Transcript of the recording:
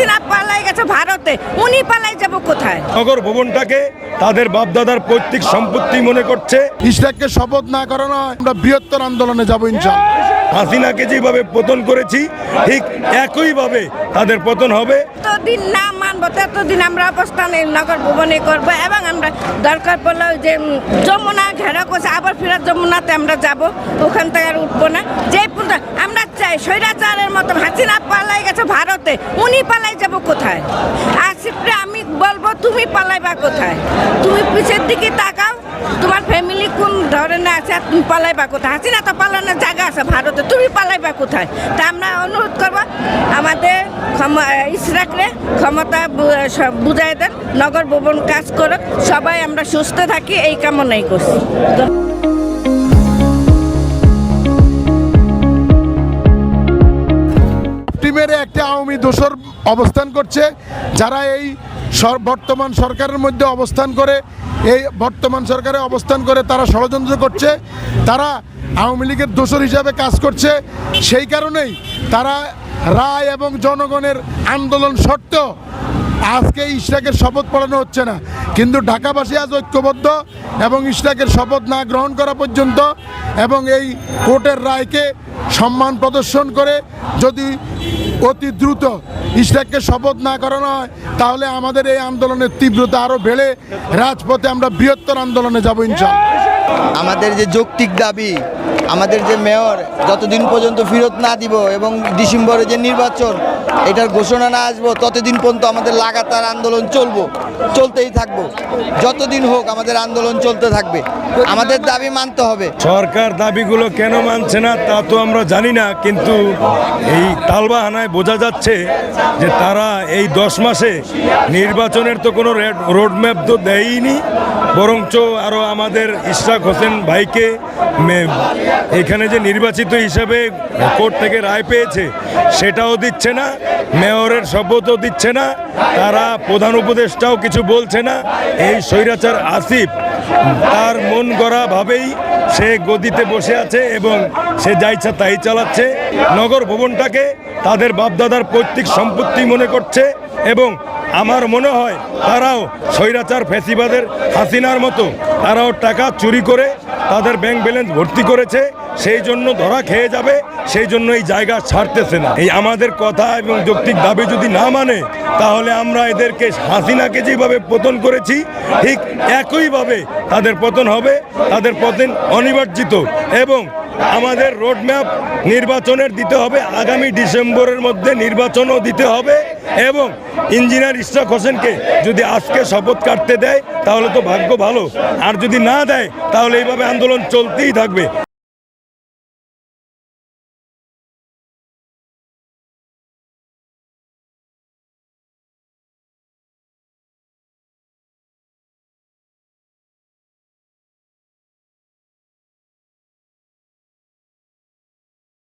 হাসিনা পালাই গেছে ভারতে, উনি পালাই যাব কোথায়? নগর ভবনটাকে তাদের বাপদাদার পৈতৃক সম্পত্তি মনে করছে। ইশরাককে শপথ না করানো হয়, আমরা বৃহত্তর আন্দোলনে যাব ইনশাআল্লাহ। হাসিনাকে যেভাবে পতন করেছি ঠিক একইভাবে তাদের পতন হবে। যতদিন না মানবো ততদিন আমরা অবস্থান এই নগর ভবনে করব এবং আমরা দরকার পড়লে যে যমুনা ঘেরা করছে আবার ফেরার যমুনাতে আমরা যাব, ওখান থেকে আর উঠবো না। যে আমরা চাই স্বৈরাচারের মতো হাসিনা পালাই গেছে ভারতে, উনি পালাই যাব কোথায়? আসিফরে আমি বলবো তুমি পালাইবা কোথায়? তুমি পিছের দিকে তাকাও, তোমার ফ্যামিলি কোন ধরনের আছে, আর তুমি পালাইবা কোথায়? হাসিনা তো পালানোর জায়গা আছে ভারতে, তুমি পালাইবা কোথায়? তা আমরা অনুরোধ করবো আমাদের ইশরাকরে ক্ষমতা বুঝাই দেন, নগর ভবন কাজ করুক, সবাই আমরা সুস্থ থাকি, এই কামনাই করছি। টিমের একটা আওয়ামী দোসর অবস্থান করছে, যারা এই বর্তমান সরকারের মধ্যে অবস্থান করে, এই বর্তমান সরকারে অবস্থান করে তারা ষড়যন্ত্র করছে, তারা আওয়ামী লীগের দোসর হিসাবে কাজ করছে। সেই কারণেই তারা রায় এবং জনগণের আন্দোলন সত্ত্বেও আজকে ইশরাকের শপথ পড়ানো হচ্ছে না। কিন্তু ঢাকাবাসী আজ ঐক্যবদ্ধ এবং ইশরাকের শপথ না গ্রহণ করা পর্যন্ত এবং এই কোর্টের রায়কে সম্মান প্রদর্শন করে যদি অতি দ্রুত ইশরাককে শপথ না করানো হয়, তাহলে আমাদের এই আন্দোলনের তীব্রতা আরও বেড়ে রাজপথে আমরা বৃহত্তর আন্দোলনে যাব ইনশাআল্লাহ। আমাদের যে যৌক্তিক দাবি, আমাদের যে মেয়র যতদিন পর্যন্ত ফেরত না দিব এবং ডিসেম্বরে যে নির্বাচন এটার ঘোষণা না আসবো ততদিন পর্যন্ত আমাদের লাগাতার আন্দোলন চলতেই থাকবো। যতদিন হোক আমাদের আন্দোলন চলতে থাকবে, আমাদের দাবি মানতে হবে। সরকার দাবিগুলো কেন মানছে না তা তো আমরা জানি না, কিন্তু এই তালবাহানায় বোঝা যাচ্ছে যে তারা এই 10 মাসে নির্বাচনের তো কোনো রোডম্যাপ তো দেয়নি, বরঞ্চ আরও আমাদের ইশরাক হোসেন ভাইকে এখানে যে নির্বাচিত হিসেবে কোর্ট থেকে রায় পেয়েছে সেটাও দিচ্ছে না, মেয়রের শপথও দিচ্ছে না, তারা প্রধান উপদেষ্টাও কিছু বলছে না। এই স্বৈরাচার আসিফ তার মন গড়া ভাবেই সে গদিতে বসে আছে এবং সে যা ইচ্ছা তাই চালাচ্ছে। নগর ভবনটাকে তাদের বাপদাদার পৈতৃক সম্পত্তি মনে করছে এবং আমার মনে হয় তারাও স্বৈরাচার ফ্যাসিবাদের হাসিনার মতো তারাও টাকা চুরি করে তাদের ব্যাংক ব্যালেন্স ভর্তি করেছে, সেই জন্য ধরা খেয়ে যাবে, সেই জন্য এই জায়গা ছাড়তেছে না। এই আমাদের কথা এবং যৌক্তিক দাবি যদি না মানে, তাহলে আমরা এদেরকে হাসিনাকে যেভাবে পতন করেছি ঠিক একইভাবে তাদের পতন হবে, তাদের পতন অনিবার্জিত। এবং আমাদের রোডম্যাপ নির্বাচনের দিতে হবে, আগামী ডিসেম্বরের মধ্যে নির্বাচনও দিতে হবে। এবং ইঞ্জিনিয়ার ইশরাক হোসেনকে যদি আজকে শপথ কাটতে দেয় তাহলে তো ভাগ্য ভালো, আর যদি না দেয় তাহলে এইভাবে আন্দোলন চলতেই থাকবে।